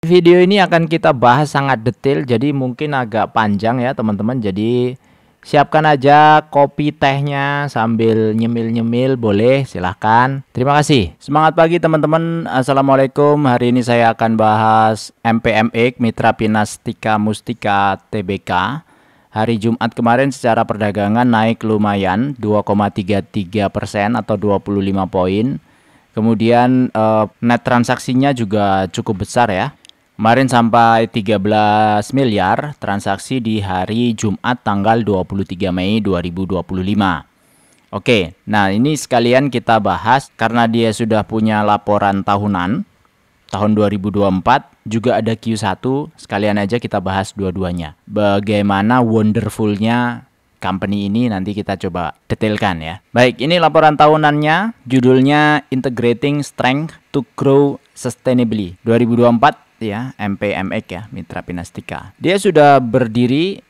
Video ini akan kita bahas sangat detail, jadi mungkin agak panjang ya teman-teman. Jadi siapkan aja kopi tehnya sambil nyemil-nyemil, boleh silahkan. Terima kasih. Semangat pagi teman-teman. Assalamualaikum. Hari ini saya akan bahas MPMX Mitra Pinastika Mustika Tbk. Hari Jumat kemarin secara perdagangan naik lumayan 2,33% atau 25 poin. Kemudian net transaksinya juga cukup besar ya. Kemarin sampai 13 miliar transaksi di hari Jumat tanggal 23 Mei 2025. Oke, nah ini sekalian kita bahas karena dia sudah punya laporan tahunan tahun 2024, juga ada Q1, sekalian aja kita bahas dua-duanya. Bagaimana wonderfulnya company ini nanti kita coba detailkan ya. Baik, ini laporan tahunannya, judulnya Integrating Strength to Grow Sustainably 2024 ya, MPMX ya, Mitra Pinastika. Dia sudah berdiri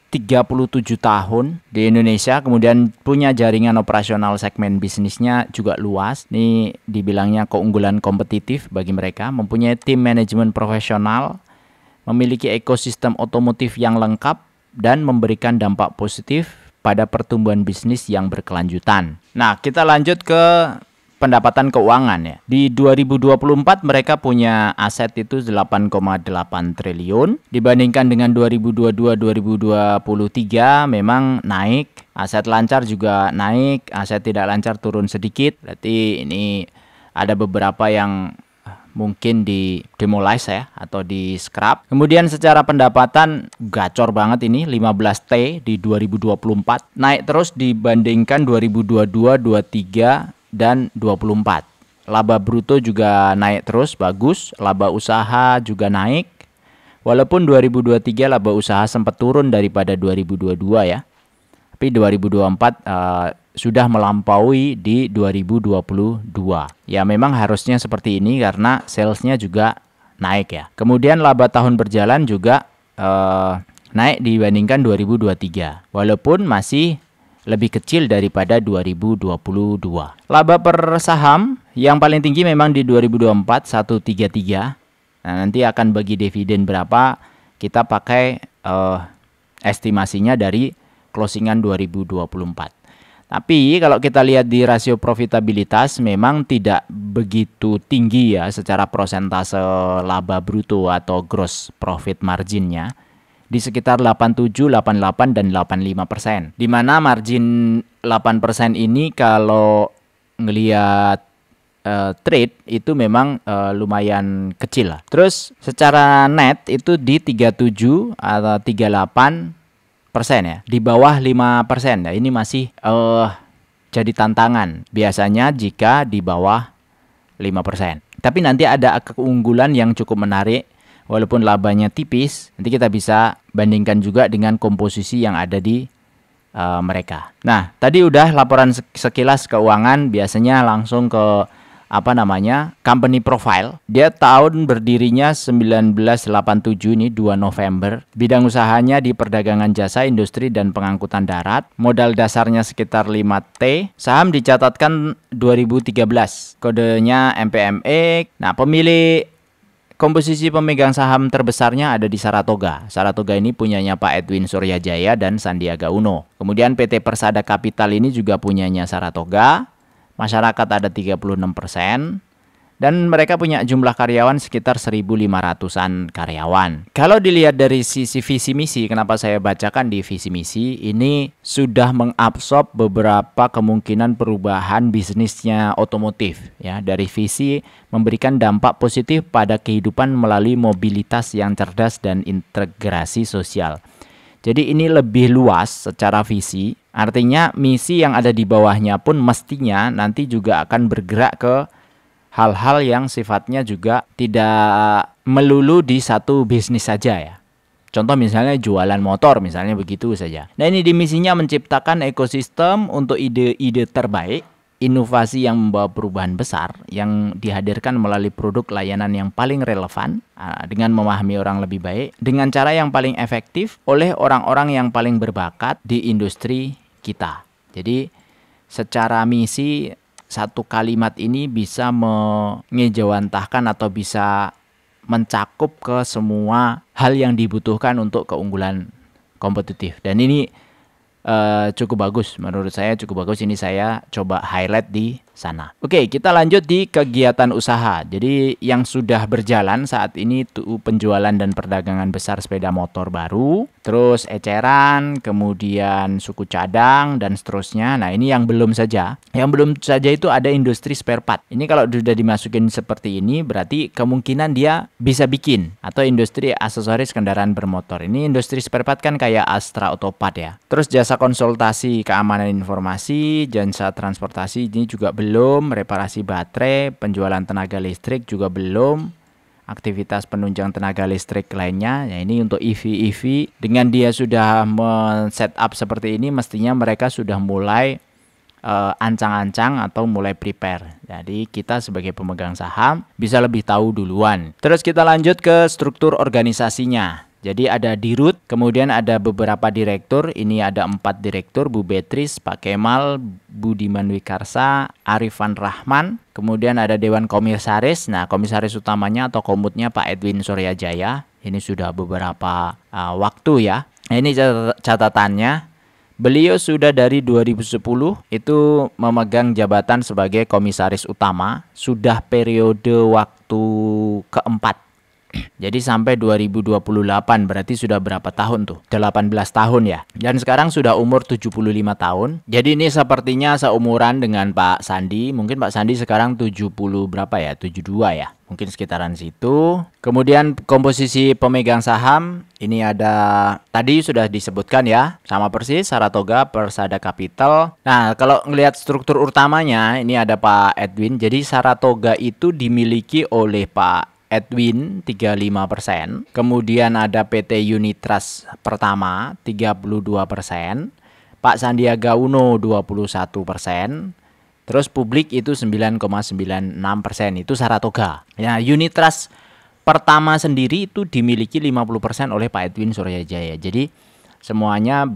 37 tahun di Indonesia, kemudian punya jaringan operasional segmen bisnisnya juga luas. Ini dibilangnya keunggulan kompetitif bagi mereka, mempunyai tim manajemen profesional, memiliki ekosistem otomotif yang lengkap, dan memberikan dampak positif pada pertumbuhan bisnis yang berkelanjutan. Nah, kita lanjut ke pendapatan keuangan ya. Di 2024 mereka punya aset itu 8,8 triliun. Dibandingkan dengan 2022-2023 memang naik. Aset lancar juga naik, aset tidak lancar turun sedikit. Berarti ini ada beberapa yang mungkin di demolish ya atau di scrap. Kemudian secara pendapatan gacor banget ini 15T di 2024. Naik terus dibandingkan 2022, 23 dan 24. Laba bruto juga naik terus, bagus. Laba usaha juga naik. Walaupun 2023 laba usaha sempat turun daripada 2022 ya. Tapi 2024 sudah melampaui di 2022. Ya memang harusnya seperti ini karena salesnya juga naik ya. Kemudian laba tahun berjalan juga naik dibandingkan 2023. Walaupun masih lebih kecil daripada 2022. Laba per saham yang paling tinggi memang di 2024 133. Nah, nanti akan bagi dividen berapa kita pakai estimasinya dari closingan 2024. Tapi kalau kita lihat di rasio profitabilitas memang tidak begitu tinggi ya secara persentase laba bruto atau gross profit marginnya. Di sekitar 87, 88, dan 85%. Di mana margin 8% ini kalau ngelihat trade itu memang lumayan kecil lah. Terus secara net itu di 37 atau 38% ya. Di bawah 5% ya. Ini masih jadi tantangan. Biasanya jika di bawah 5%. Tapi nanti ada keunggulan yang cukup menarik. Walaupun labanya tipis, nanti kita bisa bandingkan juga dengan komposisi yang ada di mereka. Nah, tadi udah laporan sekilas keuangan, biasanya langsung ke company profile. Dia tahun berdirinya 1987 ini 2 November. Bidang usahanya di perdagangan jasa, industri, dan pengangkutan darat. Modal dasarnya sekitar 5T. Saham dicatatkan 2013. Kodenya MPMX. Nah, komposisi pemegang saham terbesarnya ada di Saratoga. Saratoga ini punyanya Pak Edwin Suryajaya dan Sandiaga Uno. Kemudian PT Persada Capital ini juga punyanya Saratoga. Masyarakat ada 36%. Dan mereka punya jumlah karyawan sekitar 1.500-an karyawan. Kalau dilihat dari sisi visi misi, kenapa saya bacakan di visi misi, ini sudah mengabsorb beberapa kemungkinan perubahan bisnisnya otomotif. Ya, dari visi memberikan dampak positif pada kehidupan melalui mobilitas yang cerdas dan integrasi sosial. Jadi ini lebih luas secara visi, artinya misi yang ada di bawahnya pun mestinya nanti juga akan bergerak ke hal-hal yang sifatnya juga tidak melulu di satu bisnis saja ya. Contoh misalnya jualan motor misalnya begitu saja. Nah ini di misinya menciptakan ekosistem untuk ide-ide terbaik, inovasi yang membawa perubahan besar yang dihadirkan melalui produk layanan yang paling relevan dengan memahami orang lebih baik, dengan cara yang paling efektif oleh orang-orang yang paling berbakat di industri kita. Jadi secara misi satu kalimat ini bisa mengejawantahkan atau bisa mencakup ke semua hal yang dibutuhkan untuk keunggulan kompetitif. Dan ini cukup bagus, menurut saya cukup bagus. Ini saya coba highlight di sana. Oke, kita lanjut di kegiatan usaha. Jadi yang sudah berjalan saat ini tuh penjualan dan perdagangan besar sepeda motor baru, terus eceran, kemudian suku cadang dan seterusnya. Nah, ini yang belum saja. Yang belum saja itu ada industri spare part. Ini kalau sudah dimasukin seperti ini berarti kemungkinan dia bisa bikin, atau industri aksesoris kendaraan bermotor. Ini industri spare part kan kayak Astra Autopart ya. Terus jasa konsultasi keamanan informasi, jasa transportasi ini juga belum, reparasi baterai, penjualan tenaga listrik juga belum, aktivitas penunjang tenaga listrik lainnya. Ya, ini untuk EV dengan dia sudah men-setup seperti ini, mestinya mereka sudah mulai ancang-ancang atau mulai prepare. Jadi kita sebagai pemegang saham bisa lebih tahu duluan. Terus kita lanjut ke struktur organisasinya. Jadi ada dirut, kemudian ada beberapa direktur. Ini ada 4 direktur, Bu Beatrice, Pak Kemal, Budiman Wikarsa, Arifan Rahman. Kemudian ada Dewan Komisaris. Nah, komisaris utamanya atau komutnya Pak Edwin Suryajaya. Ini sudah beberapa waktu ya. Nah, ini catatannya. Beliau sudah dari 2010 itu memegang jabatan sebagai komisaris utama. Sudah periode waktu keempat. Jadi sampai 2028 berarti sudah berapa tahun tuh? 18 tahun ya. Dan sekarang sudah umur 75 tahun. Jadi ini sepertinya seumuran dengan Pak Sandi. Mungkin Pak Sandi sekarang 70 berapa ya? 72 ya. Mungkin sekitaran situ. Kemudian komposisi pemegang saham. Ini ada, tadi sudah disebutkan ya. Sama persis, Saratoga, Persada Capital. Nah, kalau ngelihat struktur utamanya, ini ada Pak Edwin. Jadi Saratoga itu dimiliki oleh Pak Edwin 35%, kemudian ada PT Unitrust Pertama 32%, Pak Sandiaga Uno 21%, terus publik itu 9,96%, itu Saratoga. Ya, Unitrust Pertama sendiri itu dimiliki 50% oleh Pak Edwin Suryajaya. Jadi semuanya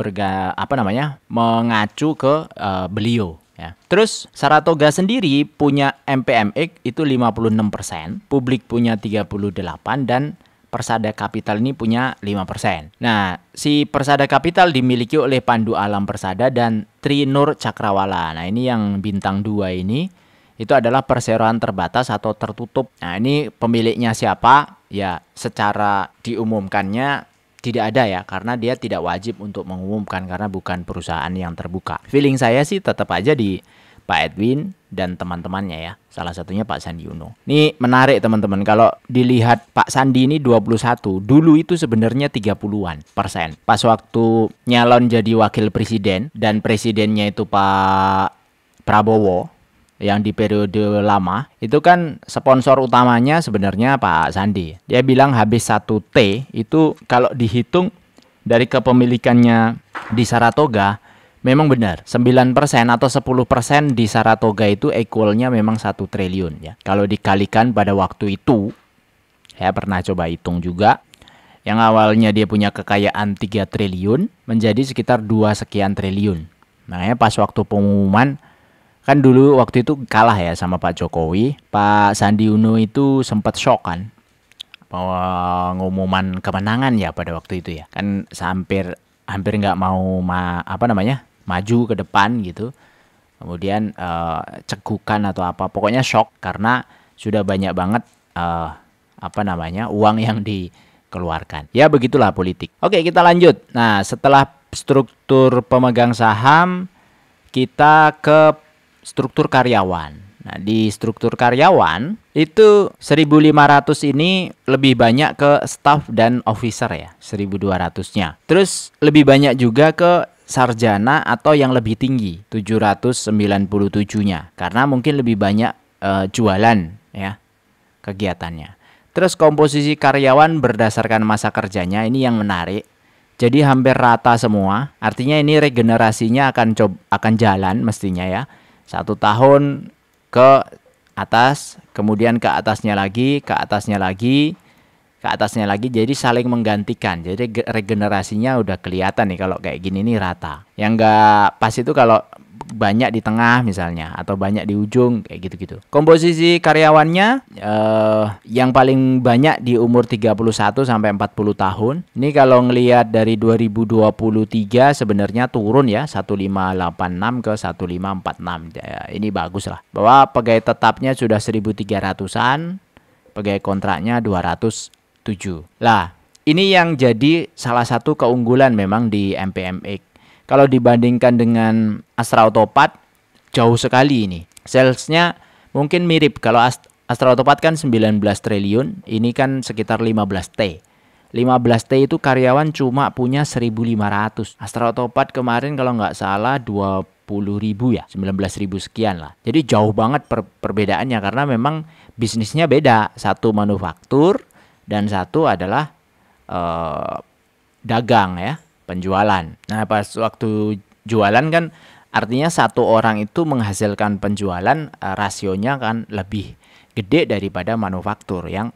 mengacu ke beliau. Ya. Terus Saratoga sendiri punya MPMX itu 56%, publik punya 38%, dan Persada Capital ini punya 5%. Nah, si Persada Capital dimiliki oleh Pandu Alam Persada dan Trinur Cakrawala. Nah, ini yang bintang 2 ini itu adalah perseroan terbatas atau tertutup. Nah, ini pemiliknya siapa? Ya, secara diumumkannya tidak ada ya, karena dia tidak wajib untuk mengumumkan karena bukan perusahaan yang terbuka. Feeling saya sih tetap aja di Pak Edwin dan teman-temannya ya. Salah satunya Pak Sandi Uno. Ini menarik teman-teman, kalau dilihat Pak Sandi ini 21, dulu itu sebenarnya 30-an%. Pas waktu nyalon jadi wakil presiden dan presidennya itu Pak Prabowo yang di periode lama, itu kan sponsor utamanya sebenarnya Pak Sandi. Dia bilang habis 1T itu kalau dihitung dari kepemilikannya di Saratoga memang benar. 9% atau 10% di Saratoga itu equalnya memang 1 triliun ya. Kalau dikalikan pada waktu itu, saya pernah coba hitung juga, yang awalnya dia punya kekayaan 3 triliun menjadi sekitar 2 sekian triliun. Makanya pas waktu pengumuman, kan dulu waktu itu kalah ya sama Pak Jokowi. Pak Sandi Uno itu sempat shock kan, pengumuman kemenangan ya pada waktu itu ya. Kan hampir nggak mau maju ke depan gitu. Kemudian cegukan atau apa, pokoknya shock karena sudah banyak banget uang yang dikeluarkan. Ya begitulah politik. Oke, kita lanjut. Nah, setelah struktur pemegang saham, kita ke struktur karyawan. Nah, di struktur karyawan itu 1.500 ini lebih banyak ke staff dan officer ya, 1.200-nya. Terus lebih banyak juga ke sarjana atau yang lebih tinggi, 797-nya. Karena mungkin lebih banyak jualan ya kegiatannya. Terus komposisi karyawan berdasarkan masa kerjanya, ini yang menarik. Jadi hampir rata semua. Artinya ini regenerasinya akan jalan mestinya ya. 1 tahun ke atas, kemudian ke atasnya lagi, ke atasnya lagi, ke atasnya lagi. Jadi saling menggantikan. Jadi regenerasinya udah kelihatan nih kalau kayak gini nih rata. Yang nggak pas itu kalau banyak di tengah misalnya, atau banyak di ujung, kayak gitu-gitu. Komposisi karyawannya yang paling banyak di umur 31 sampai 40 tahun. Ini kalau ngelihat dari 2023 sebenarnya turun ya, 1586 ke 1546. Ya, ini bagus lah. Bahwa pegawai tetapnya sudah 1300-an, pegawai kontraknya 207. Lah, ini yang jadi salah satu keunggulan memang di MPMX. Kalau dibandingkan dengan Astra Autopat, jauh sekali ini. Salesnya mungkin mirip. Kalau Astra Autopat kan 19 triliun, ini kan sekitar 15T. 15T itu karyawan cuma punya 1.500. Astra Autopat kemarin kalau nggak salah 20.000 ya, 19.000 sekian lah. Jadi jauh banget perbedaannya, karena memang bisnisnya beda. Satu manufaktur dan satu adalah dagang ya, penjualan. Nah, pas waktu jualan kan artinya satu orang itu menghasilkan penjualan, rasionya kan lebih gede daripada manufaktur yang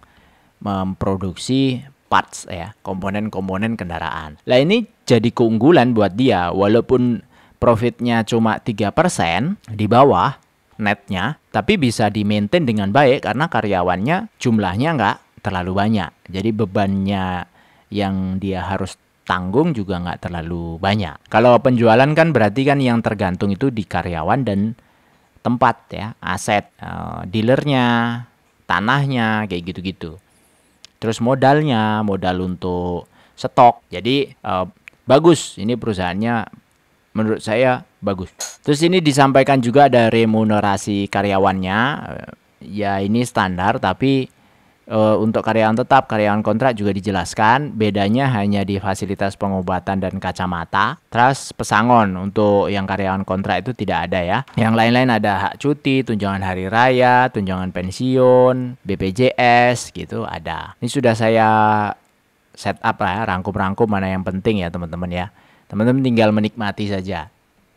memproduksi parts ya, komponen-komponen kendaraan. Lah ini jadi keunggulan buat dia, walaupun profitnya cuma 3% di bawah netnya, tapi bisa di-maintain dengan baik karena karyawannya jumlahnya nggak terlalu banyak. Jadi bebannya yang dia harus tanggung juga nggak terlalu banyak. Kalau penjualan kan berarti kan yang tergantung itu di karyawan dan tempat ya, aset, dealernya, tanahnya, kayak gitu-gitu. Terus modal untuk stok. Jadi bagus, ini perusahaannya menurut saya bagus. Terus ini disampaikan juga ada remunerasi karyawannya. Ya ini standar, tapi untuk karyawan tetap, karyawan kontrak juga dijelaskan. Bedanya hanya di fasilitas pengobatan dan kacamata. Terus pesangon untuk yang karyawan kontrak itu tidak ada ya. Yang lain-lain ada hak cuti, tunjangan hari raya, tunjangan pensiun, BPJS gitu ada. Ini sudah saya setup lah ya, rangkum-rangkum mana yang penting ya teman-teman ya. Teman-teman tinggal menikmati saja,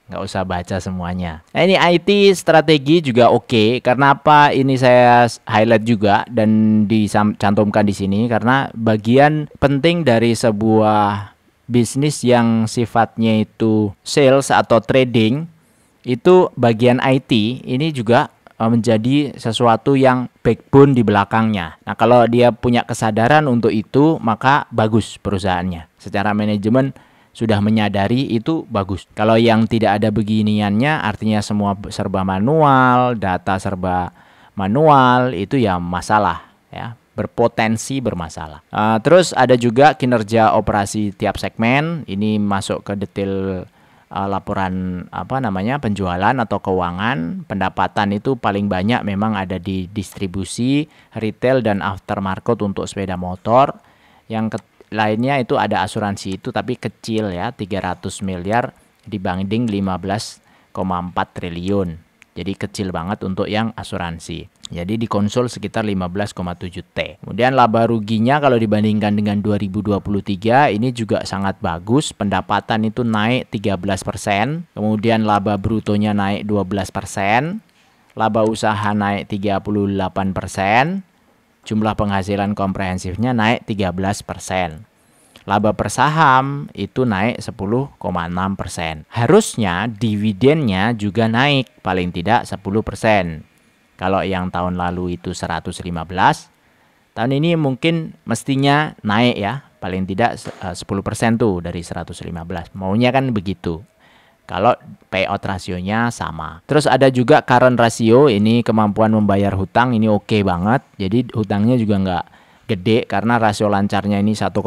nggak usah baca semuanya. Nah, ini IT strategi juga oke. Karena apa? Ini saya highlight juga dan dicantumkan di sini karena bagian penting dari sebuah bisnis yang sifatnya itu sales atau trading, itu bagian IT ini juga menjadi sesuatu yang backbone di belakangnya. Nah, kalau dia punya kesadaran untuk itu, maka bagus perusahaannya. Secara manajemen sudah menyadari itu bagus. Kalau yang tidak ada beginiannya, artinya semua serba manual, data serba manual, itu ya masalah ya, berpotensi bermasalah. Terus ada juga kinerja operasi tiap segmen. Ini masuk ke detail laporan penjualan atau keuangan. Pendapatan itu paling banyak memang ada di distribusi, retail dan aftermarket untuk sepeda motor. Yang lainnya itu ada asuransi, itu tapi kecil ya, 300 miliar dibanding 15,4 triliun. Jadi kecil banget untuk yang asuransi. Jadi dikonsul sekitar 15,7 T. Kemudian laba ruginya kalau dibandingkan dengan 2023 ini juga sangat bagus. Pendapatan itu naik 13%. Kemudian laba brutonya naik 12%. Laba usaha naik 38%. Jumlah penghasilan komprehensifnya naik 13%. Laba per saham itu naik 10,6%. Harusnya dividennya juga naik paling tidak 10%. Kalau yang tahun lalu itu 115, tahun ini mungkin mestinya naik ya, paling tidak 10% tuh dari 115. Maunya kan begitu. Kalau payout rasionya sama. Terus ada juga current ratio, ini kemampuan membayar hutang, ini oke banget. Jadi hutangnya juga nggak gede karena rasio lancarnya ini 1,7,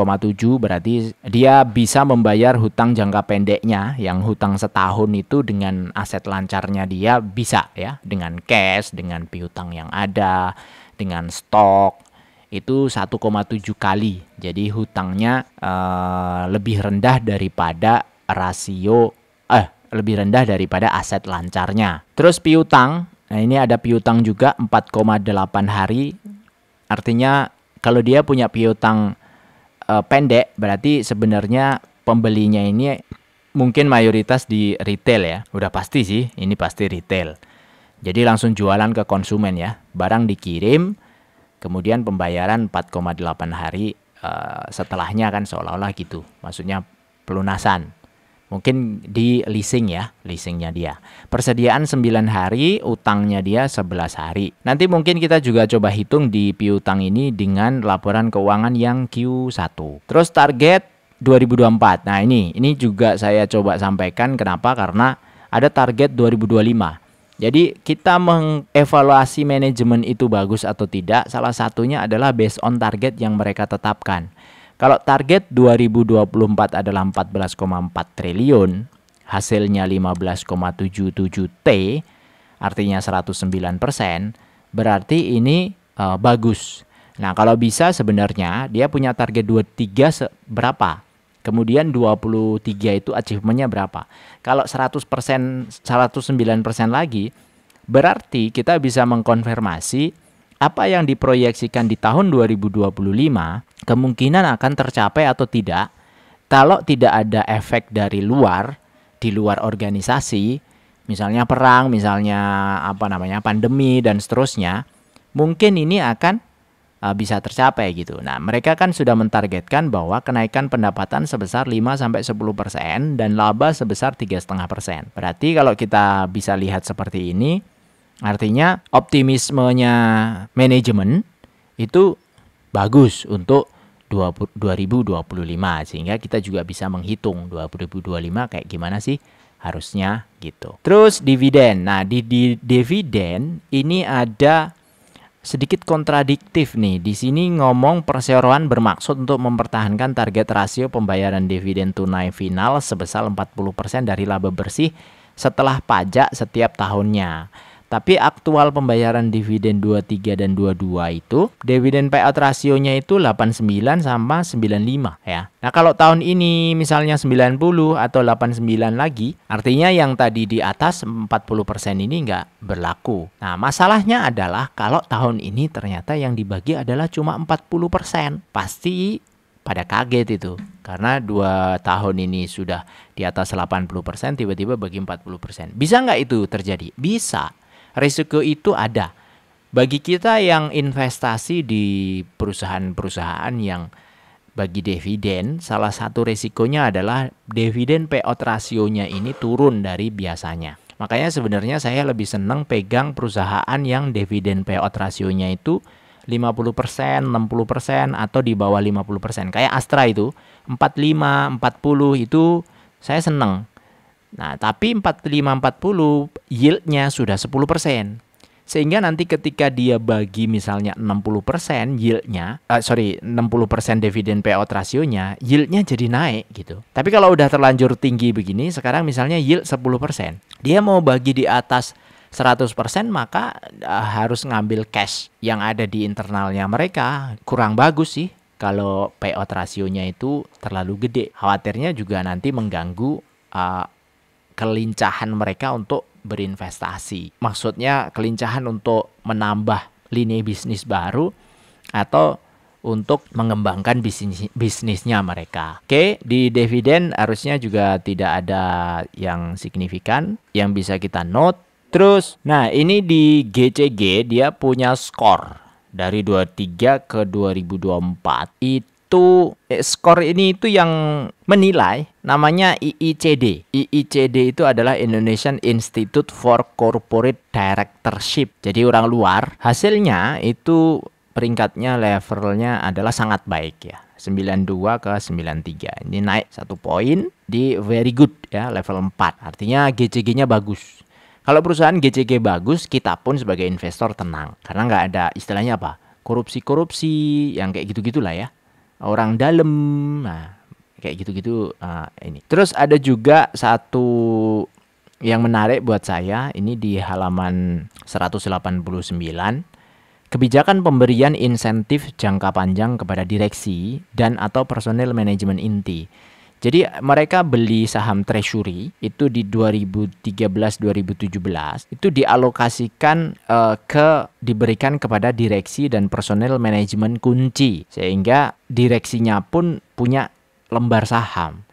berarti dia bisa membayar hutang jangka pendeknya yang hutang setahun itu dengan aset lancarnya dia bisa ya, dengan cash, dengan piutang yang ada, dengan stok itu 1,7 kali. Jadi hutangnya lebih rendah daripada lebih rendah daripada aset lancarnya. Terus piutang, nah ini ada piutang juga 4,8 hari. Artinya kalau dia punya piutang pendek, berarti sebenarnya pembelinya ini mungkin mayoritas di retail ya. Udah pasti sih, ini pasti retail. Jadi langsung jualan ke konsumen ya. Barang dikirim, kemudian pembayaran 4,8 hari setelahnya kan seolah-olah gitu. Maksudnya pelunasan. Mungkin di leasing ya, leasingnya dia. Persediaan 9 hari, utangnya dia 11 hari. Nanti mungkin kita juga coba hitung di piutang ini dengan laporan keuangan yang Q1. Terus target 2024. Nah ini juga saya coba sampaikan. Kenapa? Karena ada target 2025. Jadi kita mengevaluasi manajemen itu bagus atau tidak, salah satunya adalah based on target yang mereka tetapkan. Kalau target 2024 adalah 14,4 triliun, hasilnya 15,77 T, artinya 109%, berarti ini bagus. Nah, kalau bisa sebenarnya dia punya target 23 berapa? Kemudian 23 itu achievementnya berapa? Kalau 100%, 109% lagi, berarti kita bisa mengkonfirmasi apa yang diproyeksikan di tahun 2025 kemungkinan akan tercapai atau tidak. Kalau tidak ada efek dari luar, di luar organisasi, misalnya perang, misalnya pandemi dan seterusnya, mungkin ini akan bisa tercapai gitu. Nah, mereka kan sudah mentargetkan bahwa kenaikan pendapatan sebesar 5-10% dan laba sebesar 3,5%. Berarti kalau kita bisa lihat seperti ini, artinya optimismenya manajemen itu bagus untuk 2025, sehingga kita juga bisa menghitung 2025 kayak gimana sih harusnya gitu. Terus dividen. Nah, di dividen ini ada sedikit kontradiktif nih. Di sini ngomong perseroan bermaksud untuk mempertahankan target rasio pembayaran dividen tunai final sebesar 40% dari laba bersih setelah pajak setiap tahunnya. Tapi aktual pembayaran dividen 23 dan 22 itu, dividen payout rasionya itu 89 sama 95 ya. Nah, kalau tahun ini misalnya 90 atau 89 lagi, artinya yang tadi di atas 40% ini nggak berlaku. Nah, masalahnya adalah kalau tahun ini ternyata yang dibagi adalah cuma 40%. Pasti pada kaget itu. Karena 2 tahun ini sudah di atas 80%, tiba-tiba bagi 40%. Bisa nggak itu terjadi? Bisa. Risiko itu ada. Bagi kita yang investasi di perusahaan-perusahaan yang bagi dividen, salah satu risikonya adalah dividen payout rasionya ini turun dari biasanya. Makanya sebenarnya saya lebih senang pegang perusahaan yang dividen payout rasionya itu 50%, 60% atau di bawah 50%. Kayak Astra itu 45, 40 itu saya senang. Nah, tapi 45-40 yieldnya sudah 10%. Sehingga nanti ketika dia bagi misalnya 60% yieldnya, 60% dividen payout rasionya, yieldnya jadi naik gitu. Tapi kalau udah terlanjur tinggi begini, sekarang misalnya yield 10%. Dia mau bagi di atas 100%, maka harus ngambil cash yang ada di internalnya mereka. Kurang bagus sih kalau payout rasionya itu terlalu gede. Khawatirnya juga nanti mengganggu kelincahan mereka untuk berinvestasi. Maksudnya kelincahan untuk menambah lini bisnis baru atau untuk mengembangkan bisnisnya mereka. Oke, di dividen harusnya juga tidak ada yang signifikan yang bisa kita note. Terus, nah ini di GCG dia punya skor dari 23 ke 2024. Skor ini itu yang menilai namanya IICD. IICD itu adalah Indonesian Institute for Corporate Directorship. Jadi orang luar. Hasilnya itu peringkatnya levelnya adalah sangat baik ya. 92 ke 93. Ini naik 1 poin di very good ya, level 4. Artinya GCG-nya bagus. Kalau perusahaan GCG bagus, kita pun sebagai investor tenang. Karena nggak ada istilahnya apa? Korupsi-korupsi yang kayak gitu-gitulah ya. Orang dalam, nah kayak gitu-gitu ini. Terus ada juga satu yang menarik buat saya, ini di halaman 189, kebijakan pemberian insentif jangka panjang kepada direksi dan atau personel manajemen inti. Jadi mereka beli saham treasury itu di 2013-2017 itu dialokasikan diberikan kepada direksi dan personel manajemen kunci, sehingga direksinya pun punya lembar saham.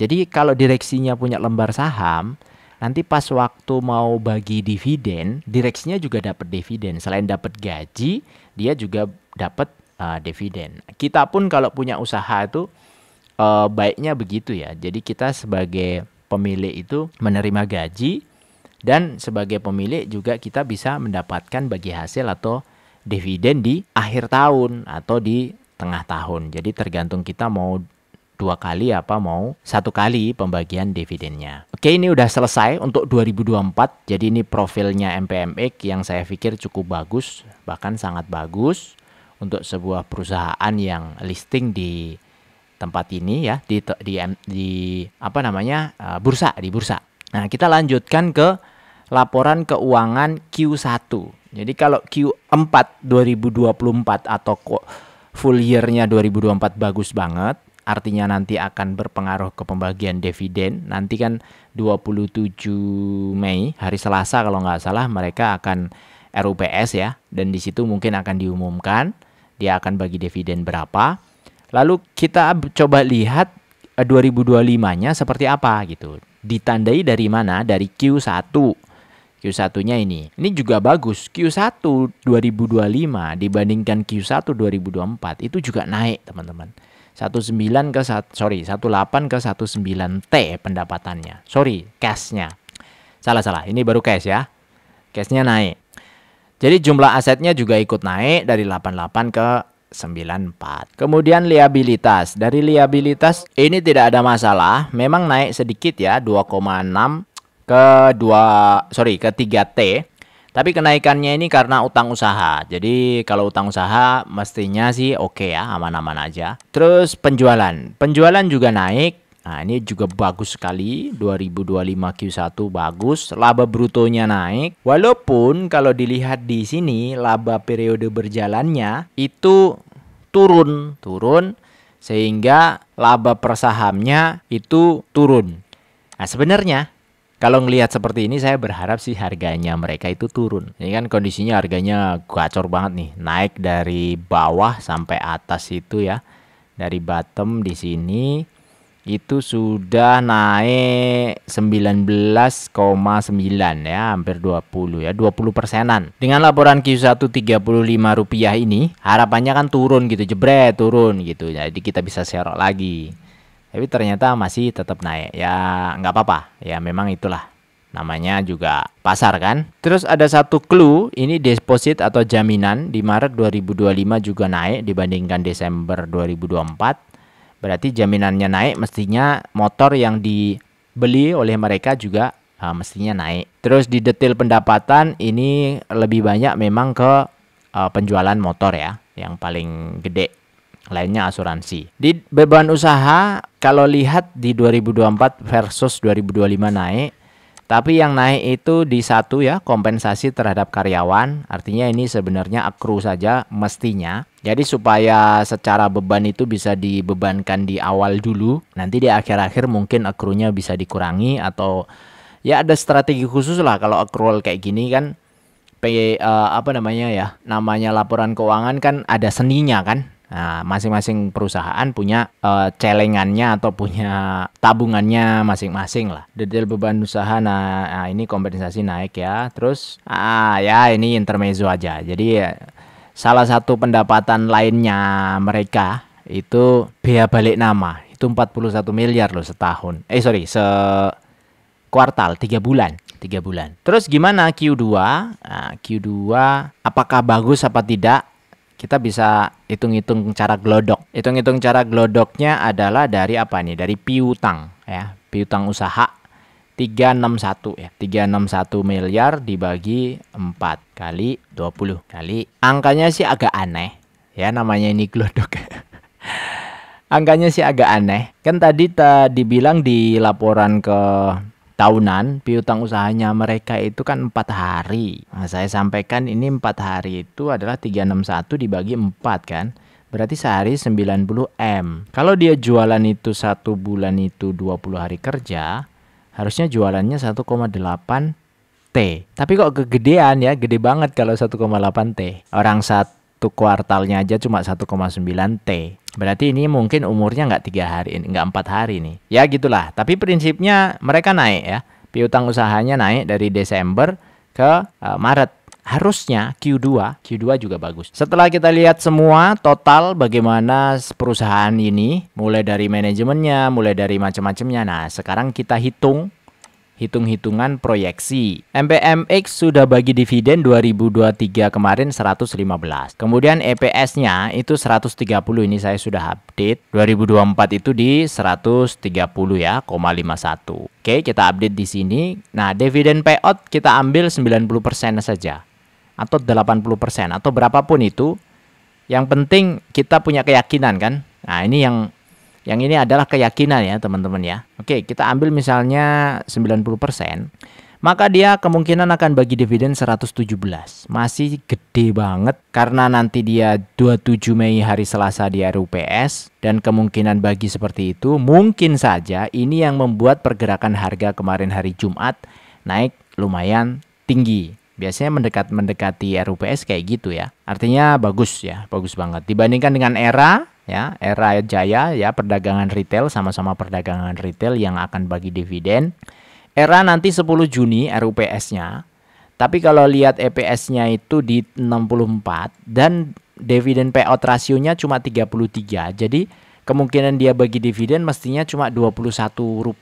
Jadi kalau direksinya punya lembar saham, nanti pas waktu mau bagi dividen, direksinya juga dapat dividen. Selain dapat gaji, dia juga dapat dividen. Kita pun kalau punya usaha itu baiknya begitu ya. Jadi kita sebagai pemilik itu menerima gaji, dan sebagai pemilik juga kita bisa mendapatkan bagi hasil atau dividen di akhir tahun atau di tengah tahun. Jadi tergantung kita mau 2 kali apa mau 1 kali pembagian dividennya. Oke, ini udah selesai untuk 2024. Jadi ini profilnya MPMX yang saya pikir cukup bagus, bahkan sangat bagus untuk sebuah perusahaan yang listing di tempat ini ya, di apa namanya, bursa, di bursa. Nah, kita lanjutkan ke laporan keuangan Q1. Jadi kalau Q4 2024 atau full year-nya 2024 bagus banget, artinya nanti akan berpengaruh ke pembagian dividen. Nanti kan 27 Mei, hari Selasa kalau nggak salah, mereka akan RUPS ya. Dan di situ mungkin akan diumumkan dia akan bagi dividen berapa. Lalu kita coba lihat 2025-nya seperti apa gitu. Ditandai dari mana? Dari Q1. Q1-nya ini. Ini juga bagus. Q1 2025 dibandingkan Q1 2024 itu juga naik, teman-teman. 18 ke 19T pendapatannya. Sorry, cash-nya. Salah. Ini baru cash ya. Cash-nya naik. Jadi jumlah asetnya juga ikut naik dari 88 ke 94. Kemudian liabilitas. Dari liabilitas ini tidak ada masalah. Memang naik sedikit ya, 2,6 ke 3T. Tapi kenaikannya ini karena utang usaha. Jadi kalau utang usaha mestinya sih oke ya, aman-aman aja. Terus penjualan. Penjualan juga naik. Nah, ini juga bagus sekali. 2025 Q1 bagus. Laba brutonya naik. Walaupun kalau dilihat di sini laba periode berjalannya itu turun sehingga laba per sahamnya itu turun. Nah, sebenarnya kalau ngelihat seperti ini saya berharap sih harganya mereka itu turun. Ini kan kondisinya harganya gacor banget nih, naik dari bawah sampai atas itu ya. Dari bottom di sini itu sudah naik 19,9 ya, hampir 20 ya, 20%-an. Dengan laporan Q1 Rp35 ini, harapannya kan turun gitu, jebret turun gitu. Jadi kita bisa serok lagi. Tapi ternyata masih tetap naik. Ya nggak apa-apa. Ya memang itulah. Namanya juga pasar kan. Terus ada satu clue, ini deposit atau jaminan di Maret 2025 juga naik dibandingkan Desember 2024. Berarti jaminannya naik, mestinya motor yang dibeli oleh mereka juga mestinya naik. Terus di detail pendapatan ini lebih banyak memang ke penjualan motor ya, yang paling gede. Lainnya asuransi. Di beban usaha kalau lihat di 2024 versus 2025 naik. Tapi yang naik itu di satu ya, kompensasi terhadap karyawan. Artinya ini sebenarnya accrue saja mestinya. Jadi supaya secara beban itu bisa dibebankan di awal dulu. Nanti di akhir-akhir mungkin accrue-nya bisa dikurangi. Atau ya ada strategi khusus lah kalau accrual kayak gini kan. Namanya laporan keuangan kan ada seninya kan. Nah, masing-masing perusahaan punya celengannya atau punya tabungannya masing-masing lah. Detail beban usaha, nah ini kompensasi naik ya. Terus, ya ini intermezzo aja. Jadi salah satu pendapatan lainnya mereka itu bea balik nama. Itu 41 miliar loh setahun. Kuartal, 3 bulan. Terus gimana Q2? Nah, Q2 apakah bagus apa tidak? Kita bisa hitung-hitung cara glodok. Hitung-hitung cara glodoknya adalah dari apa nih? Dari piutang ya. Piutang usaha 361 ya. 361 miliar dibagi 4 kali 20 kali. Angkanya sih agak aneh ya, namanya ini glodok. Angkanya sih agak aneh. Kan tadi dibilang di laporan ke tahunan piutang usahanya mereka itu kan 4 hari. Nah, saya sampaikan ini 4 hari itu adalah 361 dibagi 4 kan. Berarti sehari 90 M. Kalau dia jualan itu 1 bulan itu 20 hari kerja, harusnya jualannya 1,8 T. Tapi kok kegedean ya, gede banget kalau 1,8 T. Orang satu kuartalnya aja cuma 1,9 T. Berarti ini mungkin umurnya nggak 3 hari, nggak 4 hari nih. Ya gitulah. Tapi prinsipnya mereka naik ya. Piutang usahanya naik dari Desember ke Maret. harusnya Q2 juga bagus. Setelah kita lihat semua total bagaimana perusahaan ini, mulai dari manajemennya, mulai dari macam-macamnya. Nah, sekarang kita hitung-hitungan proyeksi. MPMX sudah bagi dividen 2023 kemarin 115. Kemudian EPS-nya itu 130, ini saya sudah update. 2024 itu di 130 ya, 0,51. Oke, kita update di sini. Nah, dividen payout kita ambil 90% saja. Atau 80% atau berapapun itu. Yang penting kita punya keyakinan kan. Nah, ini yang ini adalah keyakinan ya teman-teman ya. Oke, kita ambil misalnya 90%, maka dia kemungkinan akan bagi dividen 117. Masih gede banget karena nanti dia 27 Mei hari Selasa di RUPS dan kemungkinan bagi seperti itu. Mungkin saja ini yang membuat pergerakan harga kemarin hari Jumat naik lumayan tinggi. Biasanya mendekati RUPS kayak gitu ya. Artinya bagus ya, bagus banget dibandingkan dengan Era Jaya ya, perdagangan retail, sama-sama perdagangan retail yang akan bagi dividen. Era nanti 10 Juni RUPS-nya. Tapi kalau lihat EPS-nya itu di 64 dan dividen payout rasionya cuma 33. Jadi kemungkinan dia bagi dividen mestinya cuma Rp21.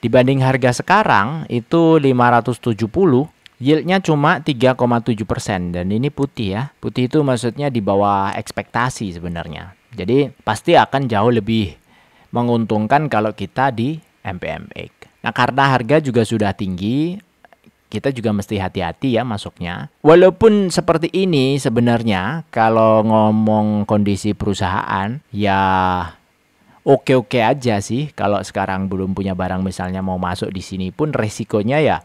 Dibanding harga sekarang itu 570. Yieldnya cuma 3,7% dan ini putih ya. Putih itu maksudnya di bawah ekspektasi sebenarnya. Jadi pasti akan jauh lebih menguntungkan kalau kita di MPMX. Nah, karena harga juga sudah tinggi, kita juga mesti hati-hati ya masuknya. Walaupun seperti ini sebenarnya kalau ngomong kondisi perusahaan ya oke-oke aja sih. Kalau sekarang belum punya barang misalnya mau masuk di sini pun resikonya ya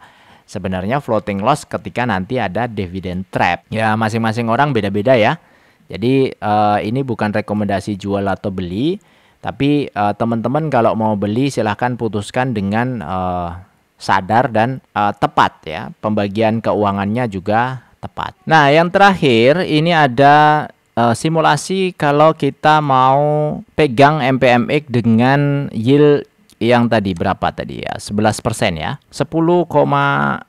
sebenarnya floating loss ketika nanti ada dividend trap. Ya masing-masing orang beda-beda ya. Jadi ini bukan rekomendasi jual atau beli. Tapi teman-teman kalau mau beli silahkan putuskan dengan sadar dan tepat ya. Pembagian keuangannya juga tepat. Nah yang terakhir ini ada simulasi kalau kita mau pegang MPMX dengan yield yang tadi berapa tadi ya, 11% ya, 10,6%.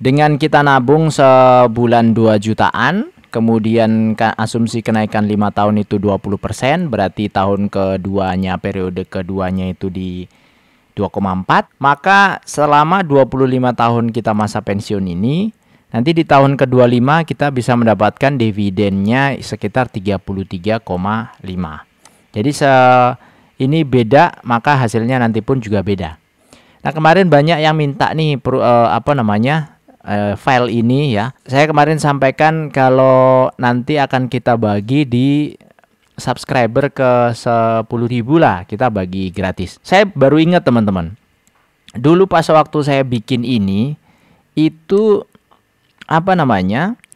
Dengan kita nabung sebulan 2 jutaan, kemudian asumsi kenaikan 5 tahun itu 20%, berarti tahun keduanya, periode keduanya itu di 2,4. Maka selama 25 tahun kita masa pensiun ini, nanti di tahun ke-25 kita bisa mendapatkan dividennya sekitar 33,5. Jadi ini beda, maka hasilnya nanti pun juga beda. Nah kemarin banyak yang minta nih file ini ya. Saya kemarin sampaikan kalau nanti akan kita bagi di subscriber ke 10.000 lah, kita bagi gratis. Saya baru ingat teman-teman, dulu pas waktu saya bikin ini itu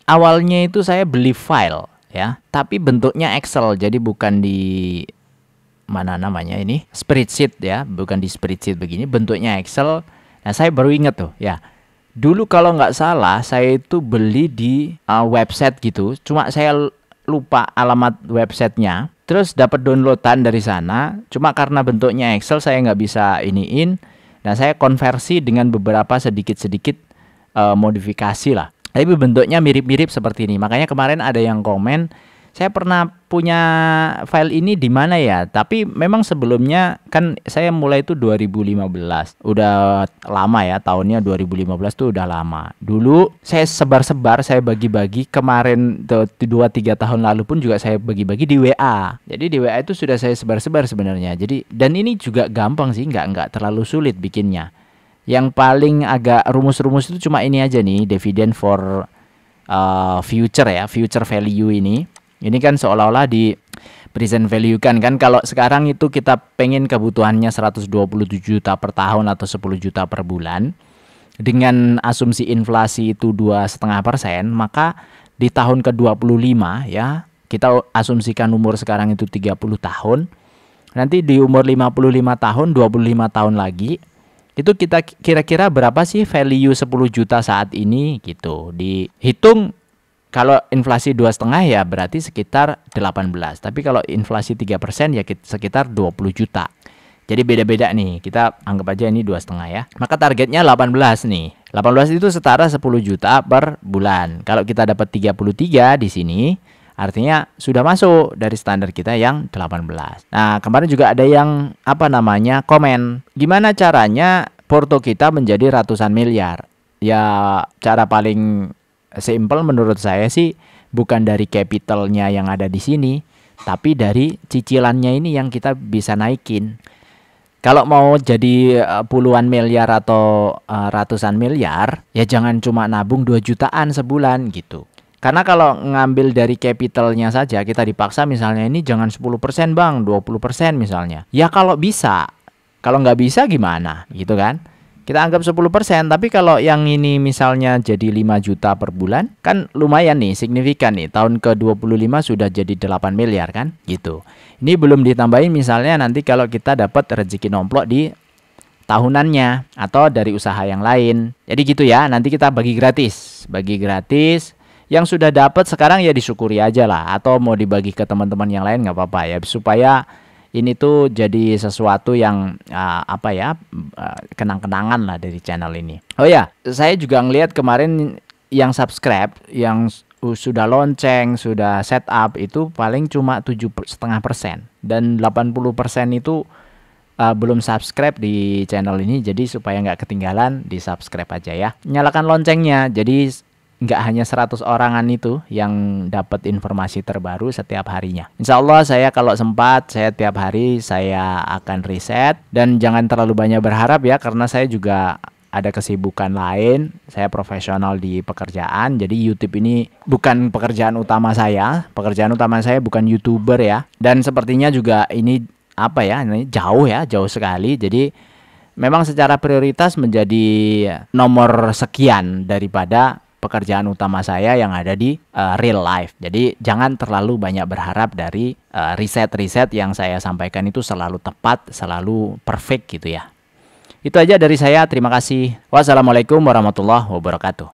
awalnya itu saya beli file ya, tapi bentuknya Excel, jadi bukan di spreadsheet ya, bukan di spreadsheet begini, bentuknya Excel. Nah saya baru ingat tuh ya, dulu kalau nggak salah saya itu beli di website gitu, cuma saya lupa alamat websitenya, terus dapat downloadan dari sana, cuma karena bentuknya Excel saya nggak bisa iniin. Nah saya konversi dengan beberapa sedikit modifikasi lah, tapi bentuknya mirip-mirip seperti ini. Makanya kemarin ada yang komen, saya pernah punya file ini di mana ya? Tapi memang sebelumnya kan saya mulai itu 2015. Udah lama ya, tahunnya 2015 tuh udah lama. Dulu saya sebar-sebar, saya bagi-bagi. Kemarin 2-3 tahun lalu pun juga saya bagi-bagi di WA. Jadi di WA itu sudah saya sebar-sebar sebenarnya. Jadi dan ini juga gampang sih, nggak terlalu sulit bikinnya. Yang paling agak rumus-rumus itu cuma ini aja nih, dividend for future ya, future value ini. Ini kan seolah-olah di present value kan kalau sekarang itu kita pengen kebutuhannya 127 juta per tahun atau 10 juta per bulan dengan asumsi inflasi itu 2,5%, maka di tahun ke-25 ya kita asumsikan umur sekarang itu 30 tahun, nanti di umur 55 tahun 25 tahun lagi itu kita kira-kira berapa sih value 10 juta saat ini gitu, dihitung. Kalau inflasi 2,5 ya berarti sekitar 18. Tapi kalau inflasi 3% ya sekitar 20 juta. Jadi beda-beda nih. Kita anggap aja ini 2,5 ya. Maka targetnya 18 nih. 18 itu setara 10 juta per bulan. Kalau kita dapat 33 di sini, artinya sudah masuk dari standar kita yang 18. Nah, kemarin juga ada yang komen, gimana caranya porto kita menjadi ratusan miliar? Ya, cara paling simple menurut saya sih bukan dari capitalnya yang ada di sini, tapi dari cicilannya ini yang kita bisa naikin. Kalau mau jadi puluhan miliar atau ratusan miliar, ya jangan cuma nabung 2 jutaan sebulan gitu. Karena kalau ngambil dari capitalnya saja, kita dipaksa misalnya ini jangan 10% bang, 20% misalnya. Ya kalau bisa, kalau nggak bisa gimana gitu kan. Kita anggap 10%, tapi kalau yang ini misalnya jadi 5 juta per bulan, kan lumayan nih, signifikan nih. Tahun ke-25 sudah jadi 8 miliar kan, gitu. Ini belum ditambahin misalnya nanti kalau kita dapat rezeki nomplok di tahunannya atau dari usaha yang lain. Jadi gitu ya, nanti kita bagi gratis. Bagi gratis, yang sudah dapat sekarang ya disyukuri aja lah. Atau mau dibagi ke teman-teman yang lain nggak apa-apa ya, supaya ini tuh jadi sesuatu yang kenang-kenangan lah dari channel ini. Oh ya, saya juga ngelihat kemarin yang subscribe, yang sudah lonceng, sudah setup itu paling cuma 7,5%, dan 80% itu belum subscribe di channel ini. Jadi supaya nggak ketinggalan, di subscribe aja ya. Nyalakan loncengnya, jadi nggak hanya 100 orangan itu yang dapat informasi terbaru setiap harinya. Insya Allah saya kalau sempat, saya tiap hari saya akan riset. Dan jangan terlalu banyak berharap ya, karena saya juga ada kesibukan lain. Saya profesional di pekerjaan, jadi YouTube ini bukan pekerjaan utama saya. Pekerjaan utama saya bukan YouTuber ya. Dan sepertinya juga ini ini jauh sekali. Jadi memang secara prioritas menjadi nomor sekian daripada pekerjaan utama saya yang ada di real life. Jadi jangan terlalu banyak berharap dari riset-riset yang saya sampaikan itu selalu tepat, selalu perfect gitu ya. Itu aja dari saya. Terima kasih. Wassalamualaikum warahmatullahi wabarakatuh.